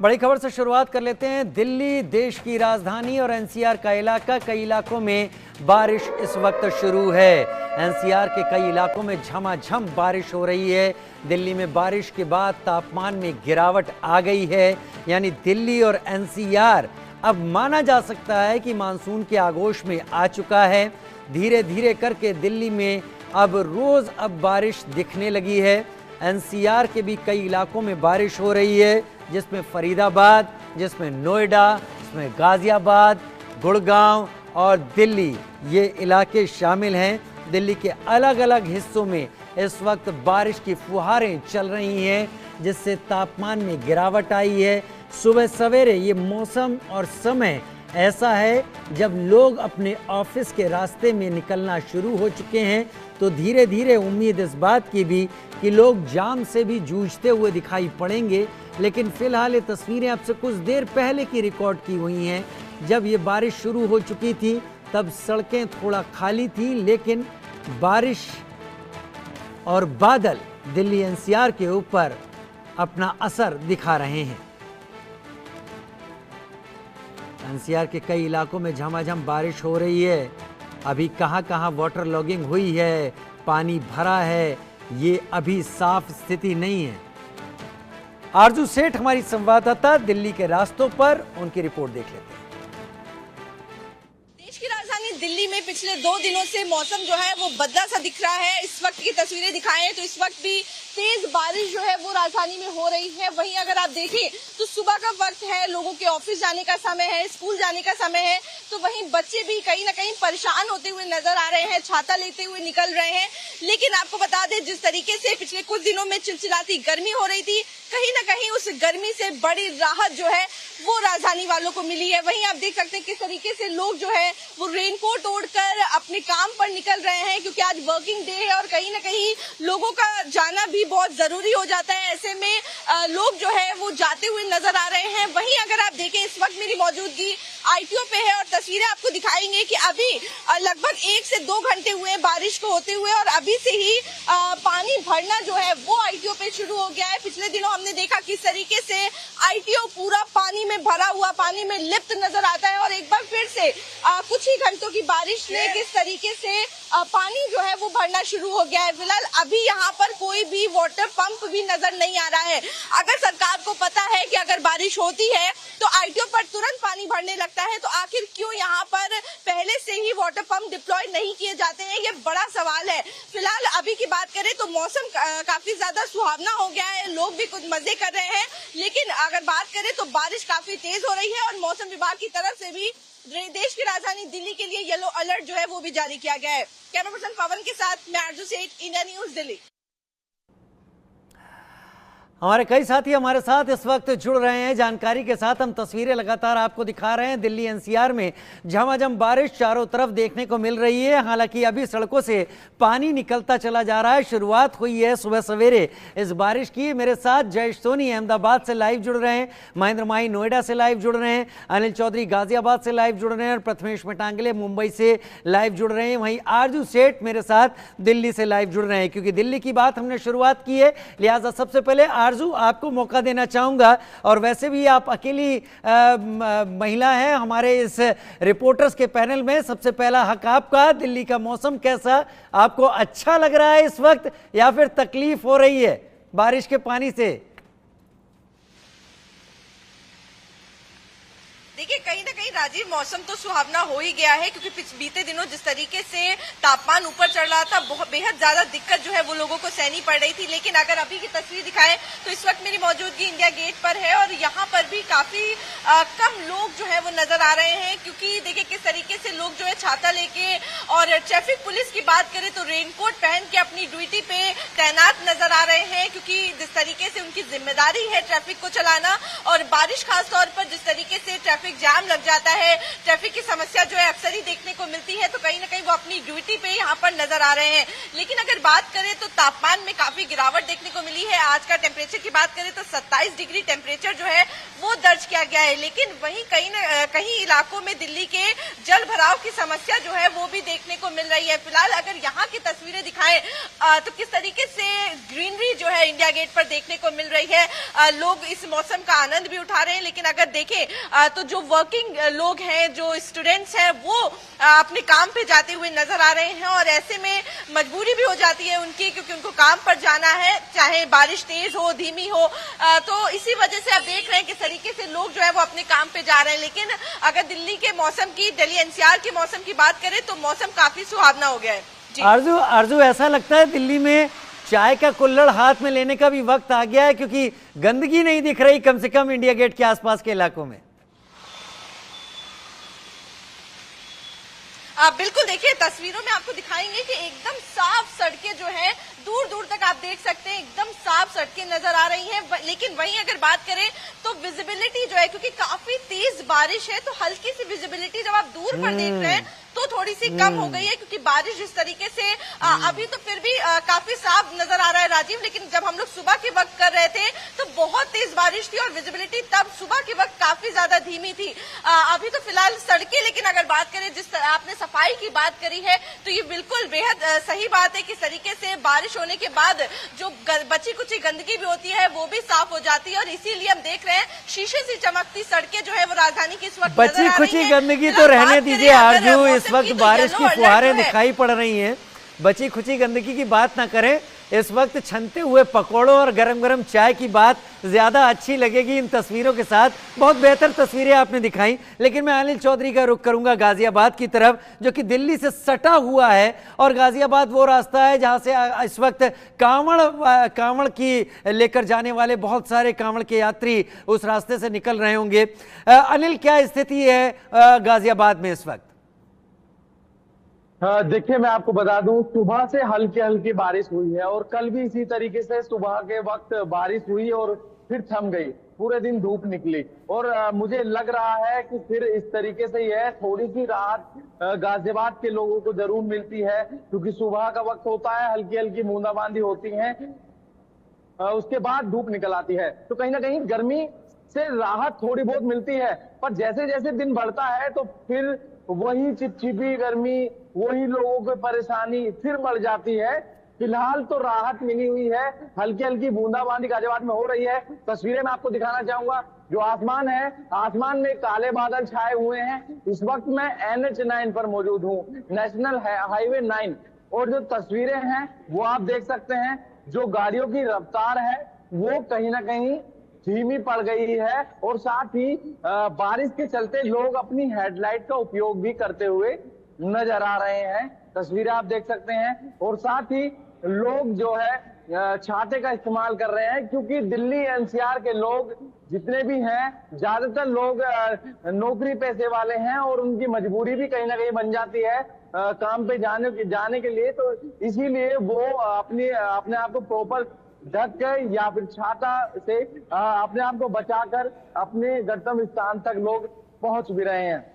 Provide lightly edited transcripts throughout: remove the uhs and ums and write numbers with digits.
बड़ी खबर से शुरुआत कर लेते हैं। दिल्ली देश की राजधानी और एनसीआर का इलाका, कई इलाकों में बारिश इस वक्त शुरू है। एनसीआर के कई इलाकों में झमाझम बारिश हो रही है। दिल्ली में बारिश के बाद तापमान में गिरावट आ गई है, यानी दिल्ली और एनसीआर अब माना जा सकता है कि मानसून के आगोश में आ चुका है। धीरे धीरे करके दिल्ली में अब रोज बारिश दिखने लगी है। एनसीआर के भी कई इलाकों में बारिश हो रही है, जिसमें फरीदाबाद, जिसमें नोएडा, जिसमें गाजियाबाद, गुड़गांव और दिल्ली, ये इलाके शामिल हैं। दिल्ली के अलग अलग हिस्सों में इस वक्त बारिश की फुहारें चल रही हैं, जिससे तापमान में गिरावट आई है। सुबह सवेरे ये मौसम और समय ऐसा है जब लोग अपने ऑफिस के रास्ते में निकलना शुरू हो चुके हैं, तो धीरे धीरे उम्मीद इस बात की भी कि लोग जाम से भी जूझते हुए दिखाई पड़ेंगे। लेकिन फिलहाल ये तस्वीरें अब से कुछ देर पहले की रिकॉर्ड की हुई हैं। जब ये बारिश शुरू हो चुकी थी तब सड़कें थोड़ा खाली थी, लेकिन बारिश और बादल दिल्ली एनसीआर के ऊपर अपना असर दिखा रहे हैं। एनसीआर के कई इलाकों में झमाझम बारिश हो रही है। अभी कहां कहां वाटर लॉगिंग हुई है, पानी भरा है, ये अभी साफ स्थिति नहीं है। आरजू सेठ हमारी संवाददाता दिल्ली के रास्तों पर, उनकी रिपोर्ट देख लेते हैं। देश की राजधानी दिल्ली में पिछले 2 दिनों से मौसम जो है वो बदला सा दिख रहा है। इस वक्त की तस्वीरें दिखाएं तो इस वक्त भी तेज बारिश जो है वो राजधानी में हो रही है। वहीं अगर आप देखें तो सुबह का वक्त है, लोगों के ऑफिस जाने का समय है, स्कूल जाने का समय है, तो वहीं बच्चे भी कहीं ना कहीं परेशान होते हुए नजर आ रहे हैं, छाता लेते हुए निकल रहे हैं। लेकिन आपको बता दें, जिस तरीके से पिछले कुछ दिनों में चिलचिलाती गर्मी हो रही थी, कहीं ना कहीं उस गर्मी से बड़ी राहत जो है वो राजधानी वालों को मिली है। वहीं आप देख सकते हैं किस तरीके से लोग जो है वो रेनकोट ओढ़कर अपने काम पर निकल रहे हैं, क्योंकि आज वर्किंग डे है और कहीं ना कहीं लोगों का जाना भी बहुत जरूरी हो जाता है। ऐसे में लोग जो है वो जाते हुए नजर आ रहे हैं। वहीं अगर आप देखें, इस वक्त मेरी मौजूदगी आईटीओ पे है और तस्वीरें आपको दिखाएंगे कि अभी लगभग 1 से 2 घंटे हुए बारिश को होते हुए और अभी से ही पानी भरना जो है वो आईटीओ पे शुरू हो गया है। पिछले दिनों हमने देखा किस तरीके से आईटीओ पूरा पानी में भरा हुआ, पानी में लिप्त नजर आता है, और एक बार फिर से कुछ ही घंटों की बारिश ने किस तरीके से पानी जो है वो भरना शुरू हो गया है। फिलहाल अभी यहाँ पर कोई भी वाटर पंप भी नजर नहीं आ रहा है। अगर सरकार को पता है कि अगर बारिश होती है तो आईटीओ पर तुरंत पानी भरने लगता है, तो आखिर क्यों यहाँ पर पहले से ही वाटर पंप डिप्लॉय नहीं किए जाते हैं, ये बड़ा सवाल है। फिलहाल अभी की बात करें तो मौसम काफी ज्यादा सुहावना हो गया है, लोग भी कुछ मजे कर रहे हैं। लेकिन अगर बात करें तो बारिश काफी तेज हो रही है और मौसम विभाग की तरफ से भी देश की राजधानी दिल्ली के लिए येलो अलर्ट जो है वो भी जारी किया गया है। कैमरा पर्सन पवन के साथ मैं आरजू सेठ, इंडिया न्यूज दिल्ली। हमारे कई साथी हमारे साथ इस वक्त जुड़ रहे हैं जानकारी के साथ। हम तस्वीरें लगातार आपको दिखा रहे हैं। दिल्ली एनसीआर में झमाझम बारिश चारों तरफ देखने को मिल रही है। हालांकि अभी सड़कों से पानी निकलता चला जा रहा है। शुरुआत हुई है सुबह सवेरे इस बारिश की। मेरे साथ जयेश सोनी अहमदाबाद से लाइव जुड़ रहे हैं, महेंद्र माही नोएडा से लाइव जुड़ रहे हैं, अनिल चौधरी गाजियाबाद से लाइव जुड़ रहे हैं और प्रथमेश मटांगले मुंबई से लाइव जुड़ रहे हैं। वहीं आरजू सेठ मेरे साथ दिल्ली से लाइव जुड़ रहे हैं। क्योंकि दिल्ली की बात हमने शुरुआत की है, लिहाजा सबसे पहले आरजू आपको मौका देना चाहूंगा। और वैसे भी आप अकेली महिला हैं हमारे इस रिपोर्टर्स के पैनल में। सबसे पहला हक आपका। दिल्ली का मौसम कैसा, आपको अच्छा लग रहा है इस वक्त या फिर तकलीफ हो रही है बारिश के पानी से? देखिए, कहीं ना कहीं राजीव मौसम तो सुहावना हो ही गया है, क्योंकि बीते दिनों जिस तरीके से तापमान ऊपर चढ़ रहा था, बहुत बेहद ज्यादा दिक्कत जो है वो लोगों को सहनी पड़ रही थी। लेकिन अगर अभी की तस्वीर दिखाएं तो इस वक्त मेरी मौजूदगी इंडिया गेट पर है और यहाँ पर भी काफी कम लोग जो है वो नजर आ रहे हैं, क्योंकि देखिए किस तरीके से लोग जो है छाता लेके, और ट्रैफिक पुलिस की बात करें तो रेनकोट पहन के अपनी ड्यूटी पे तैनात नजर आ रहे हैं, क्योंकि जिस तरीके से उनकी जिम्मेदारी है ट्रैफिक को चलाना। और बारिश खासतौर पर जिस तरीके से ट्रैफिक ट्रैफिक जाम लग जाता है, ट्रैफिक की समस्या जो है अक्सर ही देखने को मिलती है, तो कहीं ना कहीं वो अपनी ड्यूटी पे यहाँ पर नजर आ रहे हैं। लेकिन अगर बात करें तो तापमान में काफी गिरावट देखने को मिली है। आज का टेम्परेचर की बात करें तो 27 डिग्री टेम्परेचर जो है वो दर्ज किया गया है। लेकिन वहीं कहीं इलाकों में दिल्ली के जल भराव की समस्या जो है वो भी देखने को मिल रही है। फिलहाल अगर यहाँ की तस्वीरें दिखाएं तो किस तरीके से ग्रीनरी जो है इंडिया गेट पर देखने को मिल रही है, लोग इस मौसम का आनंद भी उठा रहे हैं। लेकिन अगर देखें तो जो वर्किंग लोग हैं, जो स्टूडेंट्स हैं, वो अपने काम पे जाते हुए नजर आ रहे हैं और ऐसे में मजबूरी भी हो जाती है उनकी, क्योंकि उनको काम पर जाना है, चाहे बारिश तेज हो धीमी हो। तो इसी वजह से आप देख रहे हैं किस तरीके से लोग जो है वो अपने काम पे जा रहे हैं। लेकिन अगर दिल्ली के मौसम की, दिल्ली एनसीआर के मौसम की बात करें तो मौसम काफी सुहावना हो गया है। आरजू ऐसा लगता है दिल्ली में चाय का कुल्हड़ हाथ में लेने का भी वक्त आ गया है, क्योंकि गंदगी नहीं दिख रही कम से कम इंडिया गेट के आसपास के इलाकों में। आप बिल्कुल देखिए, तस्वीरों में आपको दिखाएंगे कि एकदम साफ सड़कें जो है दूर दूर तक आप देख सकते हैं, एकदम साफ सड़कें नजर आ रही हैं। लेकिन वहीं अगर बात करें तो विजिबिलिटी जो है, क्योंकि काफी तेज बारिश है, तो हल्की सी विजिबिलिटी जब आप दूर पर देख रहे हैं तो थोड़ी सी कम हो गई है, क्योंकि बारिश जिस तरीके से अभी तो फिर भी काफी साफ नजर आ रहा है राजीव। लेकिन जब हम लोग सुबह के वक्त कर रहे थे तो बहुत तेज बारिश थी और विजिबिलिटी तब सुबह के वक्त काफी ज्यादा धीमी थी। अभी तो फिलहाल सड़कें, लेकिन अगर बात करें जिस तरह आपने सफाई की बात करी है तो ये बिल्कुल बेहद सही बात है। किस तरीके से बारिश होने के बाद जो बची कुची गंदगी भी होती है वो भी साफ हो जाती है और इसीलिए हम देख रहे हैं शीशे से चमकती सड़कें जो है वो राजधानी की इस वक्त बची कुची गंदगी तो रहने दीजिए आरजू, इस वक्त बारिश की फुहारें दिखाई पड़ रही हैं। बची खुची गंदगी की बात ना करें, इस वक्त छनते हुए पकौड़ों और गरम गरम चाय की बात ज्यादा अच्छी लगेगी इन तस्वीरों के साथ। बहुत बेहतर तस्वीरें आपने दिखाई। लेकिन मैं अनिल चौधरी का रुख करूंगा गाजियाबाद की तरफ, जो कि दिल्ली से सटा हुआ है और गाजियाबाद वो रास्ता है जहां से इस वक्त कांवड़ की लेकर जाने वाले बहुत सारे कांवड़ के यात्री उस रास्ते से निकल रहे होंगे। अनिल, क्या स्थिति है गाजियाबाद में इस वक्त? देखिए, मैं आपको बता दूं, सुबह से हल्की हल्की बारिश हुई है और कल भी इसी तरीके से सुबह के वक्त बारिश हुई और फिर थम गई। पूरे दिन धूप निकली और मुझे लग रहा है कि फिर इस तरीके से ही है। थोड़ी सी राहत गाजियाबाद के लोगों को जरूर मिलती है, क्योंकि सुबह का वक्त होता है, हल्की हल्की बूंदाबांदी होती है, उसके बाद धूप निकल आती है, तो कहीं ना कहीं गर्मी से राहत थोड़ी बहुत मिलती है। पर जैसे जैसे दिन बढ़ता है तो फिर वही चिपचिपी गर्मी, वही लोगों की परेशानी फिर बढ़ जाती है। फिलहाल तो राहत मिली हुई है, हल्की हल्की बूंदाबांदी गाजियाबाद में हो रही है। तस्वीरें मैं आपको दिखाना चाहूंगा। जो आसमान है, आसमान में काले बादल छाए हुए हैं। इस वक्त मैं NH9 पर मौजूद हूँ, नेशनल हाईवे 9, और जो तस्वीरें हैं वो आप देख सकते हैं। जो गाड़ियों की रफ्तार है वो कहीं ना कहीं धीमी पड़ गई है और साथ ही बारिश के चलते लोग अपनी हेडलाइट का उपयोग भी करते हुए नजर आ रहे हैं। तस्वीरें आप देख सकते हैं। और साथ ही लोग जो है छाते का इस्तेमाल कर रहे हैं, क्योंकि दिल्ली NCR के लोग जितने भी हैं, ज्यादातर लोग नौकरी पैसे वाले हैं और उनकी मजबूरी भी कहीं ना कहीं बन जाती है काम पे जाने के लिए। तो इसीलिए वो अपने आप को प्रॉपर ढक कर या फिर छाता से अपने आप को बचाकर अपने गंतव्य स्थान तक लोग पहुंच भी रहे हैं।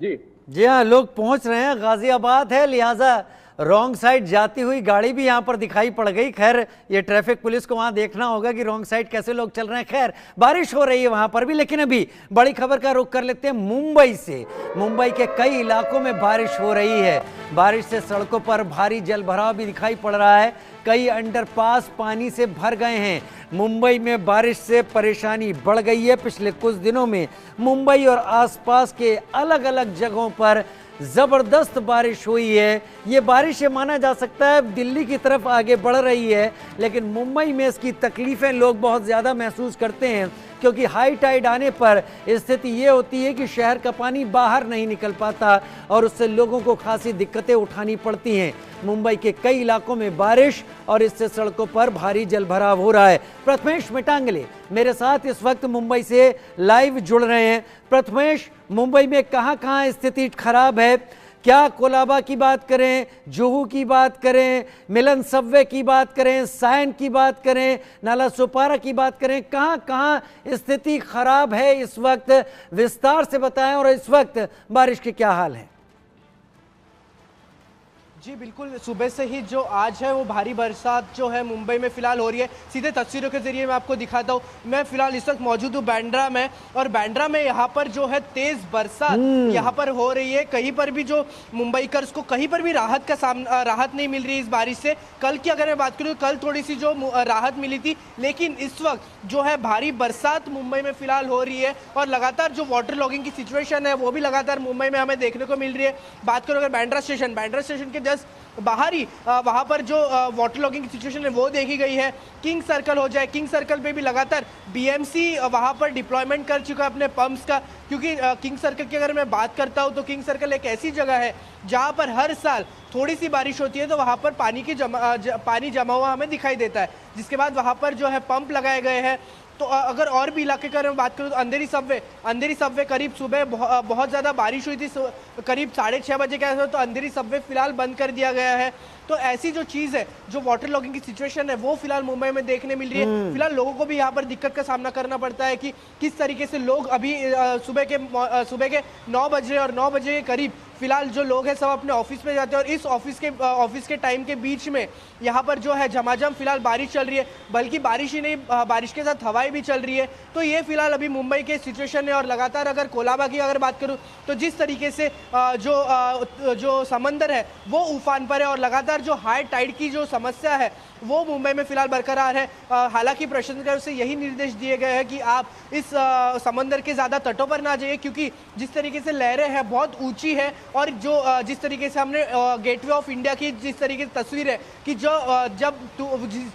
जी हाँ, लोग पहुंच रहे हैं। गाजियाबाद है, लिहाजा रॉन्ग साइड जाती हुई गाड़ी भी यहां पर दिखाई पड़ गई। खैर, ये ट्रैफिक पुलिस को वहां देखना होगा कि रॉन्ग साइड कैसे लोग चल रहे हैं। खैर, बारिश हो रही है वहां पर भी। लेकिन अभी बड़ी खबर का रुख कर लेते हैं मुंबई से। मुंबई के कई इलाकों में बारिश हो रही है। बारिश से सड़कों पर भारी जलभराव भी दिखाई पड़ रहा है। कई अंडरपास पानी से भर गए हैं। मुंबई में बारिश से परेशानी बढ़ गई है। पिछले कुछ दिनों में मुंबई और आसपास के अलग अलग जगहों पर जबरदस्त बारिश हुई है। ये बारिश ये माना जा सकता है दिल्ली की तरफ आगे बढ़ रही है, लेकिन मुंबई में इसकी तकलीफें लोग बहुत ज़्यादा महसूस करते हैं, क्योंकि हाई टाइड आने पर स्थिति ये होती है कि शहर का पानी बाहर नहीं निकल पाता और उससे लोगों को खासी दिक्कतें उठानी पड़ती हैं। मुंबई के कई इलाकों में बारिश और इससे सड़कों पर भारी जलभराव हो रहा है। प्रथमेश मिटांगले मेरे साथ इस वक्त मुंबई से लाइव जुड़ रहे हैं। प्रथमेश, मुंबई में कहां-कहां स्थिति खराब है, क्या कोलाबा की बात करें, जुहू की बात करें, मिलन सबवे की बात करें, सायन की बात करें, नाला सोपारा की बात करें, कहां कहां स्थिति खराब है इस वक्त, विस्तार से बताएं। और इस वक्त बारिश के क्या हाल है? जी बिल्कुल, सुबह से ही जो आज है वो भारी बरसात जो है मुंबई में फिलहाल हो रही है। सीधे तस्वीरों के जरिए मैं आपको दिखाता हूँ। मैं फिलहाल इस वक्त मौजूद हूँ बांद्रा में, और बांद्रा में यहाँ पर जो है तेज बरसात यहाँ पर हो रही है। कहीं पर भी जो मुंबईकर्स को कहीं पर भी राहत नहीं मिल रही है इस बारिश से। कल की अगर मैं बात करूँ, कल थोड़ी सी जो राहत मिली थी, लेकिन इस वक्त जो है भारी बरसात मुंबई में फिलहाल हो रही है, और लगातार जो वाटर लॉगिंग की सिचुएशन है वो भी लगातार मुंबई में हमें देखने को मिल रही है। बात करो अगर बांद्रा स्टेशन के बाहर ही वहां पर जो वाटर लॉगिंग की सिचुएशन है वो देखी गई है। किंग सर्कल हो जाए, किंग सर्कल पे भी लगातार बीएमसी वहां पर डिप्लॉयमेंट कर चुका है अपने पंप्स का, क्योंकि किंग सर्कल की अगर मैं बात करता हूं तो किंग सर्कल एक ऐसी जगह है जहां पर हर साल थोड़ी सी बारिश होती है तो वहां पर पानी जमा हुआ हमें दिखाई देता है, जिसके बाद वहां पर जो है पंप लगाए गए हैं। तो अगर और भी इलाके की मैं बात करूँ तो अंधेरी सबवे करीब सुबह बहुत ज़्यादा बारिश हुई थी, करीब 6:30 बजे के आसपास, तो अंधेरी सबवे फिलहाल बंद कर दिया गया है। तो ऐसी जो चीज़ है, जो वाटर लॉगिंग की सिचुएशन है वो फिलहाल मुंबई में देखने मिल रही है। फिलहाल लोगों को भी यहाँ पर दिक्कत का सामना करना पड़ता है कि किस तरीके से लोग अभी सुबह के 9 बजे और 9 बजे के करीब फिलहाल जो लोग हैं सब अपने ऑफिस पे जाते हैं, और इस ऑफिस के टाइम के बीच में यहाँ पर जो है झमाझम फिलहाल बारिश चल रही है, बल्कि बारिश ही नहीं, बारिश के साथ हवाएं भी चल रही है। तो ये फिलहाल अभी मुंबई के सिचुएशन है। और लगातार अगर कोलाबा की अगर बात करूँ तो जिस तरीके से जो समंदर है वो उफान पर है, और लगातार जो हाई टाइड की जो समस्या है वो मुंबई में फिलहाल बरकरार है। हालांकि प्रशासन की तरफ से यही निर्देश दिए गए हैं कि आप इस समंदर के ज़्यादा तटों पर ना जाइए, क्योंकि जिस तरीके से लहरें हैं बहुत ऊंची है, और जो जिस तरीके से हमने गेटवे ऑफ इंडिया की जिस तरीके से तस्वीर है कि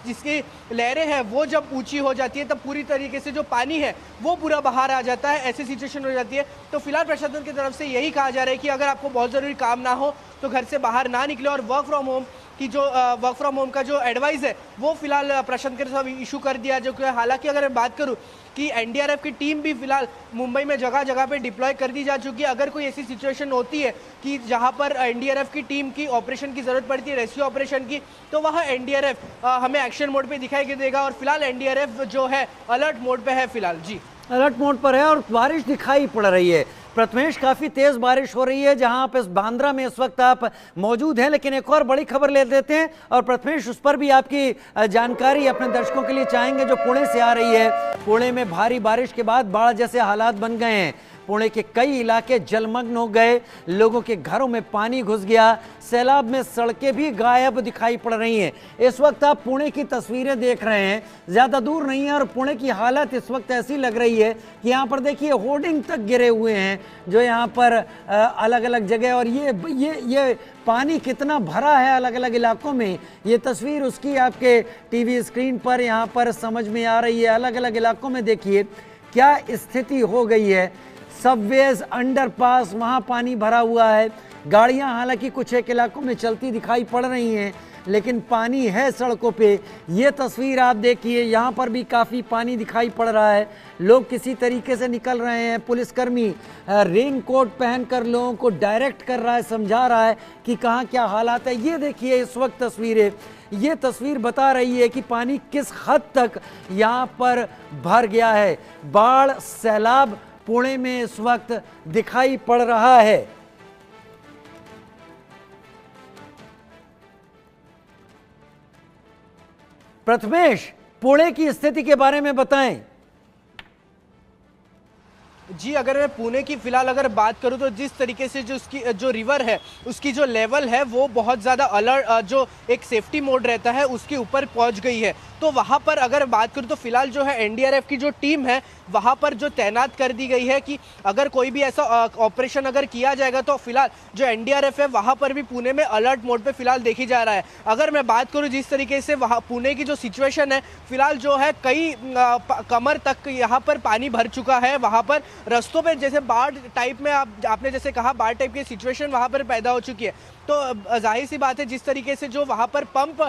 जिसकी लहरें हैं वो जब ऊंची हो जाती है तब पूरी तरीके से जो पानी है वो पूरा बाहर आ जाता है, ऐसी सिचुएशन हो जाती है। तो फिलहाल प्रशासन की तरफ से यही कहा जा रहा है कि अगर आपको बहुत ज़रूरी काम ना हो तो घर से बाहर ना निकले, और वर्क फ्रॉम होम का जो एडवाइस है वो फिलहाल प्रशासन के तरफ इशू कर दिया। जो कि हालांकि अगर मैं बात करूं कि एनडीआरएफ की टीम भी फिलहाल मुंबई में जगह जगह पे डिप्लॉय कर दी जा चुकी है। अगर कोई ऐसी सिचुएशन होती है कि जहां पर एनडीआरएफ की टीम की ऑपरेशन की जरूरत पड़ती है, रेस्क्यू ऑपरेशन की, तो वह एनडीआरएफ हमें एक्शन मोड पे दिखाई देगा। और फिलहाल एनडीआरएफ जो है अलर्ट मोड पे है फिलहाल। जी अलर्ट मोड पर है, और बारिश दिखाई पड़ रही है। प्रथमेश, काफी तेज बारिश हो रही है जहां पे बांद्रा में इस वक्त आप मौजूद हैं, लेकिन एक और बड़ी खबर ले देते हैं, और प्रथमेश उस पर भी आपकी जानकारी अपने दर्शकों के लिए चाहेंगे जो पुणे से आ रही है। पुणे में भारी बारिश के बाद बाढ़ जैसे हालात बन गए हैं। पुणे के कई इलाके जलमग्न हो गए, लोगों के घरों में पानी घुस गया, सैलाब में सड़कें भी गायब दिखाई पड़ रही हैं। इस वक्त आप पुणे की तस्वीरें देख रहे हैं, ज़्यादा दूर नहीं है, और पुणे की हालत इस वक्त ऐसी लग रही है कि यहाँ पर देखिए होर्डिंग तक गिरे हुए हैं जो यहाँ पर अलग अलग जगह, और ये पानी कितना भरा है अलग अलग इलाकों में, ये तस्वीर उसकी आपके टीवी स्क्रीन पर यहाँ पर समझ में आ रही है। अलग अलग इलाकों में देखिए क्या स्थिति हो गई है। सबवेज, अंडरपास, वहाँ पानी भरा हुआ है। गाड़ियाँ हालांकि कुछ एक इलाकों में चलती दिखाई पड़ रही हैं, लेकिन पानी है सड़कों पे। ये तस्वीर आप देखिए, यहाँ पर भी काफ़ी पानी दिखाई पड़ रहा है। लोग किसी तरीके से निकल रहे हैं। पुलिसकर्मी रेन कोट पहनकर लोगों को डायरेक्ट कर रहा है, समझा रहा है कि कहाँ क्या हालात है। ये देखिए इस वक्त तस्वीरें, ये तस्वीर बता रही है कि पानी किस हद तक यहाँ पर भर गया है। बाढ़, सैलाब पुणे में इस वक्त दिखाई पड़ रहा है। प्रथमेश, पुणे की स्थिति के बारे में बताएं। जी अगर मैं पुणे की फिलहाल अगर बात करूं तो जिस तरीके से जो उसकी जो रिवर है उसकी जो लेवल है वो बहुत ज़्यादा अलर्ट, जो एक सेफ्टी मोड रहता है उसके ऊपर पहुंच गई है। तो वहां पर अगर बात करूं तो फिलहाल जो है एनडीआरएफ की जो टीम है वहां पर जो तैनात कर दी गई है कि अगर कोई भी ऐसा ऑपरेशन अगर किया जाएगा तो फिलहाल जो एनडीआरएफ है वहां पर भी पुणे में अलर्ट मोड पे फिलहाल देखी जा रहा है। अगर मैं बात करूं जिस तरीके से वहां पुणे की जो सिचुएशन है फिलहाल जो है कई कमर तक यहाँ पर पानी भर चुका है। वहां पर रस्तों पे जैसे बाढ़ टाइप में आपने जैसे कहा बाढ़ टाइप की सिचुएशन वहां पर पैदा हो चुकी है। तो जाहिर सी बात है जिस तरीके से जो वहां पर पंप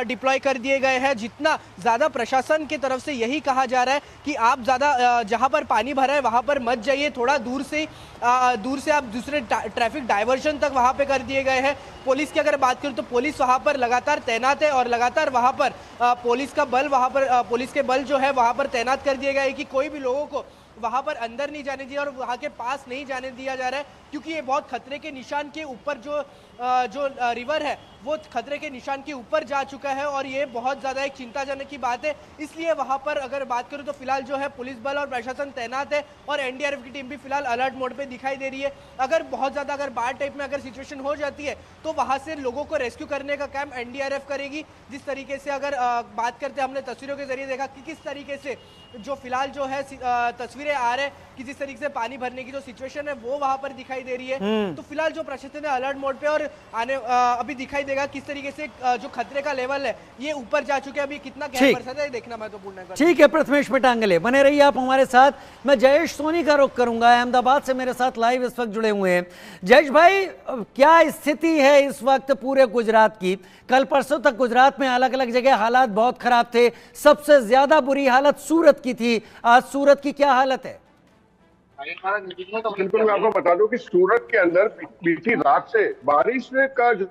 डिप्लॉय कर दिए गए हैं, जितना ज़्यादा प्रशासन की तरफ से यही कहा जा रहा है कि आप ज़्यादा जहाँ पर पानी भरा है वहाँ पर मत जाइए, थोड़ा दूर से आप दूसरे ट्रैफिक डाइवर्शन तक वहाँ पे कर दिए गए हैं। पुलिस की अगर बात करूँ तो पुलिस वहाँ पर लगातार तैनात है और लगातार वहाँ पर पुलिस के बल जो है वहाँ पर तैनात कर दिए गए हैं कि कोई भी लोगों को वहाँ पर अंदर नहीं जाने दिया और वहाँ के पास नहीं जाने दिया जा रहा है, क्योंकि ये बहुत खतरे के निशान के ऊपर जो रिवर है वो खतरे के निशान के ऊपर जा चुका है और ये बहुत ज़्यादा एक चिंताजनक की बात है। इसलिए वहाँ पर अगर बात करूँ तो फिलहाल जो है पुलिस बल और प्रशासन तैनात है और एनडीआरएफ की टीम भी फिलहाल अलर्ट मोड पे दिखाई दे रही है। अगर बहुत ज़्यादा अगर बाढ़ टाइप में अगर सिचुएशन हो जाती है तो वहाँ से लोगों को रेस्क्यू करने का काम एनडीआरएफ करेगी। जिस तरीके से अगर बात करते हैं, हमने तस्वीरों के जरिए देखा कि किस तरीके से जो फिलहाल जो है तस्वीरें आ रहे हैं कि जिस तरीके से पानी भरने की जो सिचुएशन है वो वहां पर दिखाई दे रही है। तो फिलहाल जो प्रशासन है अलर्ट मोड पे और अभी दिखाई देगा किस तरीके से जो खतरे का लेवल है ये ऊपर जा चुके हैं। अभी कितना गहरा बरसात है देखना महत्वपूर्ण है। ठीक है प्रथमेश मिटांगले, बने रहिए आप हमारे साथ। मैं जयेश सोनी का रुख करूंगा, अहमदाबाद से मेरे साथ लाइव इस वक्त जुड़े हुए हैं। जयेश भाई, क्या स्थिति है इस वक्त पूरे गुजरात की? कल परसों तक गुजरात में अलग अलग जगह हालात बहुत खराब थे, सबसे ज्यादा बुरी हालत सूरत की थी। आज सूरत की क्या हालत है? बिल्कुल, मैं आपको बता दूं कि सूरत के अंदर बीती रात से बारिश का जो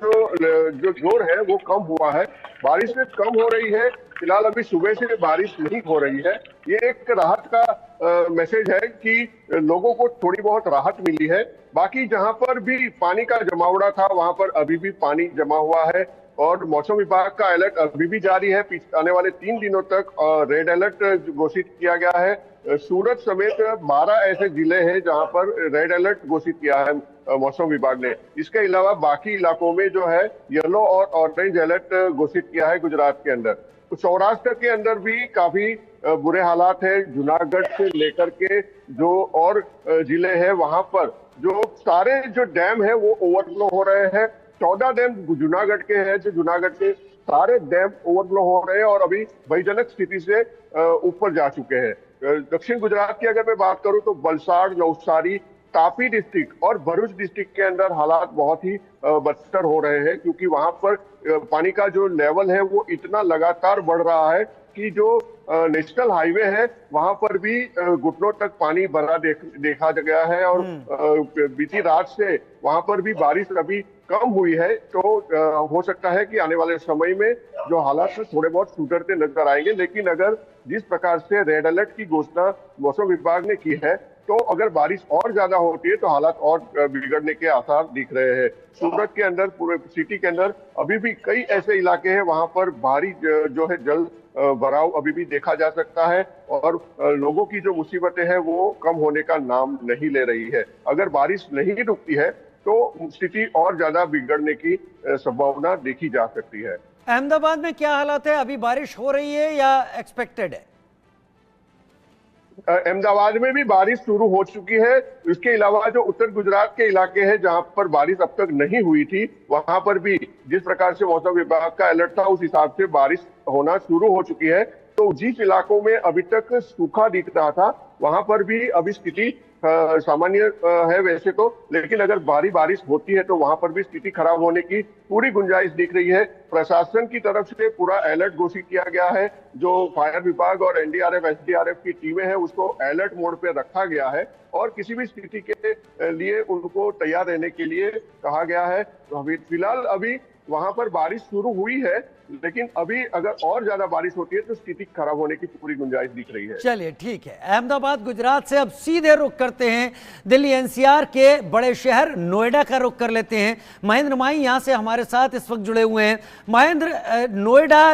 जोर है वो कम हुआ है। बारिश में कम हो रही है। फिलहाल अभी सुबह से बारिश नहीं हो रही है। ये एक राहत का मैसेज है कि लोगों को थोड़ी बहुत राहत मिली है। बाकी जहां पर भी पानी का जमावड़ा था वहां पर अभी भी पानी जमा हुआ है और मौसम विभाग का अलर्ट अभी भी जारी है। आने वाले 3 दिनों तक रेड अलर्ट घोषित किया गया है। सूरत समेत 12 ऐसे जिले हैं जहां पर रेड अलर्ट घोषित किया है मौसम विभाग ने। इसके अलावा बाकी इलाकों में जो है येलो और ऑरेंज अलर्ट घोषित किया है गुजरात के अंदर। तो सौराष्ट्र के अंदर भी काफी बुरे हालात है। जूनागढ़ से लेकर के जो और जिले हैं वहां पर जो सारे जो डैम है वो ओवरफ्लो हो रहे हैं। 14 डैम जूनागढ़ के हैं, जो जूनागढ़ के सारे डैम ओवरफ्लो हो रहे हैं और अभी भयजनक स्थिति से ऊपर जा चुके हैं। दक्षिण गुजरात की अगर मैं बात करूं तो वलसाड़, नवसारी, तापी डिस्ट्रिक्ट और भरूच डिस्ट्रिक्ट के अंदर हालात बहुत ही बदतर हो रहे हैं, क्योंकि वहां पर पानी का जो लेवल है वो इतना लगातार बढ़ रहा है कि जो नेशनल हाईवे है वहां पर भी घुटनों तक पानी भरा देखा गया है। और बीती रात से वहां पर भी बारिश अभी कम हुई है। तो हो सकता है कि आने वाले समय में जो हालात है थोड़े बहुत सुधरते नजर आएंगे। लेकिन अगर जिस प्रकार से रेड अलर्ट की घोषणा मौसम विभाग ने की है तो अगर बारिश और ज्यादा होती है तो हालात और बिगड़ने के आसार दिख रहे हैं। सूरत के अंदर, पूरे सिटी के अंदर अभी भी कई ऐसे इलाके हैं वहां पर भारी जो है जल भराव अभी भी देखा जा सकता है और लोगों की जो मुसीबतें हैं वो कम होने का नाम नहीं ले रही है। अगर बारिश नहीं रुकती है तो स्थिति और ज्यादा बिगड़ने की संभावना देखी जा सकती है। अहमदाबाद में क्या हालात है? अभी बारिश हो रही है या एक्सपेक्टेड है? अहमदाबाद में भी बारिश शुरू हो चुकी है। इसके अलावा जो उत्तर गुजरात के इलाके हैं जहां पर बारिश अब तक नहीं हुई थी वहां पर भी जिस प्रकार से मौसम विभाग का अलर्ट था उस हिसाब से बारिश होना शुरू हो चुकी है। तो जिस इलाकों में अभी तक सूखा दिख रहा था वहां पर भी अभी स्थिति सामान्य है वैसे तो, लेकिन अगर भारी बारिश होती है तो वहां पर भी स्थिति खराब होने की पूरी गुंजाइश दिख रही है। प्रशासन की तरफ से पूरा अलर्ट घोषित किया गया है। जो फायर विभाग और एनडीआरएफ, एसडीआरएफ की टीमें हैं उसको अलर्ट मोड पे रखा गया है और किसी भी स्थिति के लिए उनको तैयार रहने के लिए कहा गया है। तो अभी फिलहाल अभी वहां पर बारिश शुरू हुई है, लेकिन अभी अगर और ज्यादा बारिश होती है तो स्थिति खराब होने की पूरी गुंजाइश दिख रही है। चलिए ठीक है, अहमदाबाद गुजरात से अब सीधे रुख करते हैं दिल्ली एनसीआर के बड़े शहर नोएडा का रुख कर लेते हैं। महेंद्र माही यहां से हमारे साथ इस वक्त जुड़े हुए हैं। महेंद्र, नोएडा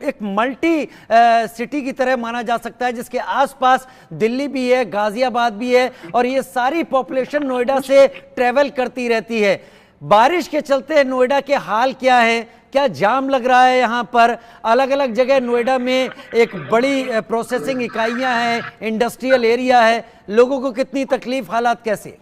एक मल्टी सिटी की तरह माना जा सकता है, जिसके आसपास दिल्ली भी है, गाजियाबाद भी है और ये सारी पॉपुलेशन नोएडा से ट्रेवल करती रहती है। बारिश के चलते नोएडा के हाल क्या है? क्या जाम लग रहा है यहाँ पर? अलग अलग जगह नोएडा में एक बड़ी प्रोसेसिंग इकाइयाँ हैं, इंडस्ट्रियल एरिया है, लोगों को कितनी तकलीफ, हालात कैसे?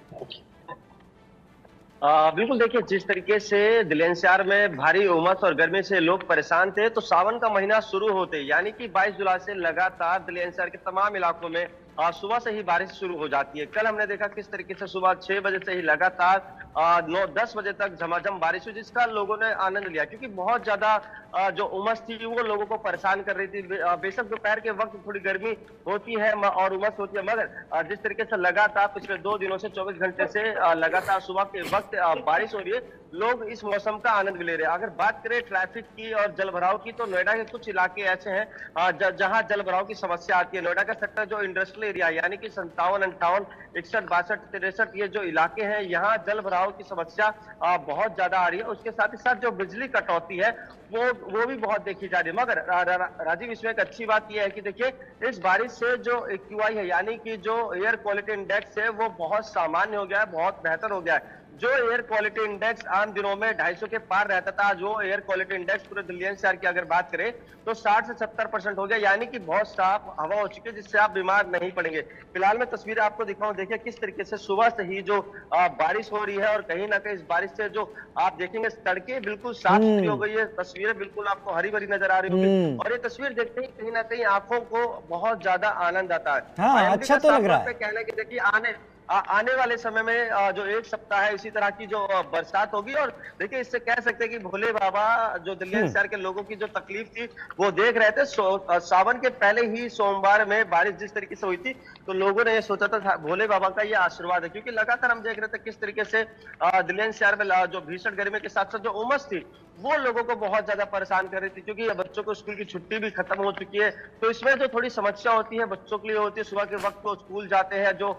बिल्कुल, देखिए जिस तरीके से दिल्ली एनसीआर में भारी उमस और गर्मी से लोग परेशान थे, तो सावन का महीना शुरू होते यानी कि 22 जुलाई से लगातार दिल्ली एनसीआर के तमाम इलाकों में सुबह से ही बारिश शुरू हो जाती है। कल हमने देखा किस तरीके से सुबह 6 बजे से ही लगातार 9-10 बजे तक झमाझम बारिश हुई, जिसका लोगों ने आनंद लिया, क्योंकि बहुत ज्यादा जो उमस थी वो लोगों को परेशान कर रही थी। बेशक दोपहर के वक्त थोड़ी गर्मी होती है और उमस होती है, मगर जिस तरीके से लगातार पिछले 2 दिनों से 24 घंटे से लगातार सुबह के वक्त बारिश हो रही है, लोग इस मौसम का आनंद भी ले रहे हैं। अगर बात करें ट्रैफिक की और जल भराव की, तो नोएडा के कुछ इलाके ऐसे हैं जहां जल भराव की समस्या आती है। नोएडा का सेक्टर जो इंडस्ट्रियल एरिया यानी कि 57, 58, 61, 62, 63 ये जो इलाके हैं, यहाँ जल भराव की समस्या बहुत ज्यादा आ रही है। उसके साथ ही साथ जो बिजली कटौती है वो भी बहुत देखी जा रही है। मगर राजीव, इसमें एक अच्छी बात यह है कि देखिए, इस बारिश से जो AQI है यानी कि जो एयर क्वालिटी इंडेक्स है वो बहुत सामान्य हो गया है, बहुत बेहतर हो गया है। जो एयर क्वालिटी इंडेक्स आम दिनों में 250 के पार रहता था, जो एयर क्वालिटी इंडेक्स पूरे दिल्ली एनसीआर की अगर बात करें तो 60 से 70% हो गया, यानी कि बहुत साफ हवा हो चुकी है, जिससे आप बीमार नहीं पड़ेंगे। फिलहाल मैं तस्वीरें आपको दिखाऊं, देखिए किस तरीके से सुबह से ही जो बारिश हो रही है और कहीं ना कहीं इस बारिश से जो आप देखेंगे सड़कें बिल्कुल साफ सुथरी हो गई है। तस्वीरें बिल्कुल आपको हरी भरी नजर आ रही होगी और ये तस्वीर देखते ही कहीं ना कहीं आंखों को बहुत ज्यादा आनंद आता है। हाँ, अच्छा तो लग रहा है। कहना है कि देखिए आने वाले समय में जो एक सप्ताह है इसी तरह की जो बरसात होगी, और देखिए इससे कह सकते हैं कि भोले बाबा जो दिल्ली एनसीआर के लोगों की जो तकलीफ थी वो देख रहे थे। सावन के पहले ही सोमवार में बारिश जिस तरीके से हुई थी, तो लोगों ने ये सोचा था भोले बाबा का ये आशीर्वाद है, क्योंकि लगातार हम देख रहे थे किस तरीके से दिल्ली एनसीआर में जो भीषण गर्मी के साथ साथ जो उमस थी वो लोगों को बहुत ज्यादा परेशान कर रही थी, क्योंकि बच्चों को स्कूल की छुट्टी भी खत्म हो चुकी है। तो इसमें जो थोड़ी समस्या होती है बच्चों के लिए होती है, सुबह के वक्त वो स्कूल जाते हैं, जो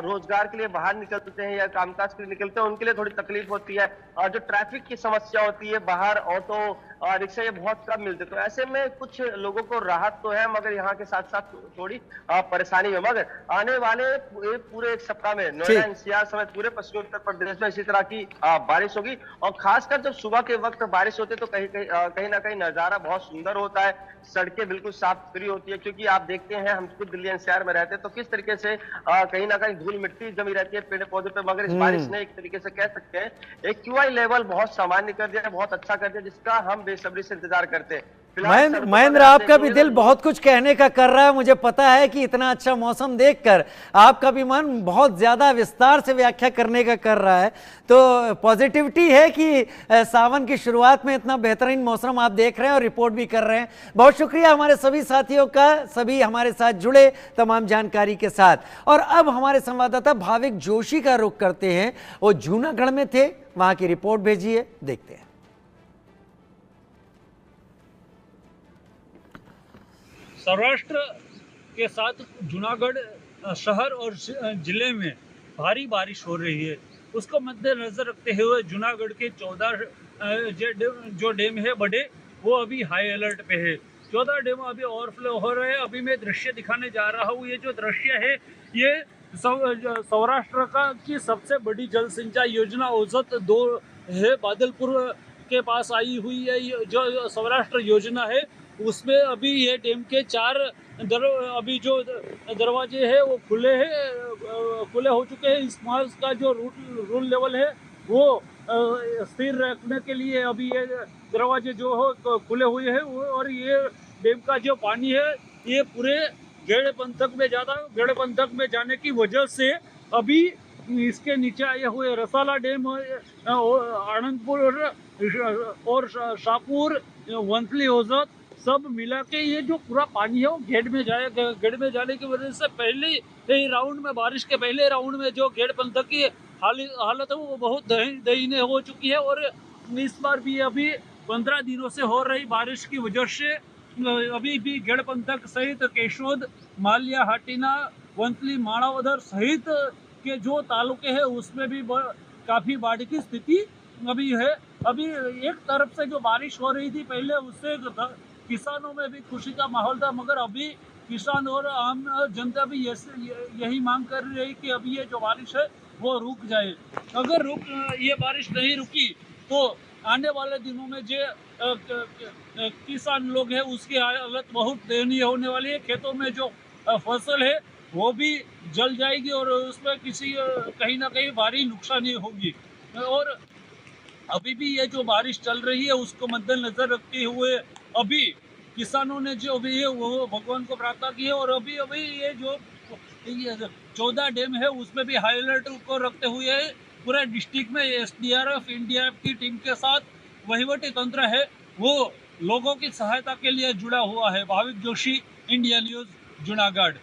रोजगार के लिए बाहर निकलते हैं या कामकाज के लिए निकलते हैं, उनके लिए थोड़ी तकलीफ होती है। और जो ट्रैफिक की समस्या होती है, बाहर ऑटो रिक्शा ये बहुत कम मिलते, तो ऐसे में कुछ लोगों को राहत तो है, मगर यहाँ के साथ साथ थोड़ी परेशानी है। मगर आने वाले पूरे एक सप्ताह में नोएडा एनसीआर समेत पूरे पश्चिमी उत्तर प्रदेश में इसी तरह की बारिश होगी, और खासकर जब सुबह के वक्त बारिश होती है तो कहीं ना कहीं नजारा बहुत सुंदर होता है। सड़कें बिल्कुल साफ सुथरी होती है, क्योंकि आप देखते हैं हम खुद दिल्ली एनसीआर में रहते हैं तो किस तरीके से कहीं ना कहीं धूल मिट्टी जमी रहती है पेड़ पौधे पे, मगर इस बारिश ने एक तरीके से कह सकते हैं AQI लेवल बहुत सामान्य कर दिया, बहुत अच्छा कर दिया, जिसका हम बेसब्री से इंतजार करते हैं। महेंद्र, आपका भी दिल बहुत कुछ कहने का कर रहा है, मुझे पता है कि इतना अच्छा मौसम देखकर आपका भी मन बहुत ज्यादा विस्तार से व्याख्या करने का कर रहा है। तो पॉजिटिविटी है कि सावन की शुरुआत में इतना बेहतरीन मौसम आप देख रहे हैं और रिपोर्ट भी कर रहे हैं। बहुत शुक्रिया हमारे सभी साथियों का, सभी हमारे साथ जुड़े तमाम जानकारी के साथ। और अब हमारे संवाददाता भाविक जोशी का रुख करते हैं, वो जूनागढ़ में थे, वहां की रिपोर्ट भेजी है, देखते हैं। सौराष्ट्र के साथ जूनागढ़ शहर और जिले में भारी बारिश हो रही है, उसको मद्देनजर रखते हुए जूनागढ़ के 14 जो डैम है बड़े, वो अभी हाई अलर्ट पे है। 14 डैम अभी ओवरफ्लो हो रहे हैं। अभी मैं दृश्य दिखाने जा रहा हूँ। ये जो दृश्य है ये सौराष्ट्र की सबसे बड़ी जल सिंचाई योजना औसत 2 है, बादलपुर के पास आई हुई है। जो सौराष्ट्र योजना है उसमें अभी ये डैम के 4 अभी जो दरवाजे हैं वो खुले हो चुके हैं। इस मार्च का जो रूल लेवल है वो स्थिर रखने के लिए अभी ये दरवाजे जो हो खुले हुए हैं, और ये डैम का जो पानी है ये पूरे गेड़ पंथक में जाने की वजह से अभी इसके नीचे आए हुए रसाला डैम, आनंदपुर और शाहपुर, वंथली औसत सब मिला के ये जो पूरा पानी है वो गेड़ में जाने की वजह से पहले राउंड में, बारिश के पहले राउंड में जो गेड़ पंथक की हालत है वो बहुत दयनीय हो चुकी है। और इस बार भी अभी 15 दिनों से हो रही बारिश की वजह से अभी भी गेड़ पंथक सहित केशोद, मालिया, हाटीना, वंथली, माणावदर सहित के जो तालुके हैं उसमें भी काफी बाढ़ की स्थिति अभी है। अभी एक तरफ से जो बारिश हो रही थी पहले, उससे किसानों में भी खुशी का माहौल था, मगर अभी किसान और आम जनता भी यही मांग कर रही है कि अभी ये जो बारिश है वो रुक जाए। अगर ये बारिश नहीं रुकी तो आने वाले दिनों में जो किसान लोग हैं उसकी हालत बहुत दयनीय होने वाली है। खेतों में जो फसल है वो भी जल जाएगी और उसमें कहीं ना कहीं भारी नुकसानी होगी। और अभी भी ये जो बारिश चल रही है उसको मद्देनजर रखते हुए अभी किसानों ने जो भी है वो भगवान को प्रार्थना की है, और अभी ये जो 14 डैम है उसमें भी हाई अलर्ट को रखते हुए पूरे डिस्ट्रिक्ट में SDRF, NDRF की टीम के साथ वहीवटी तंत्र है वो लोगों की सहायता के लिए जुड़ा हुआ है। Bhavik Joshi, India news, Junagadh.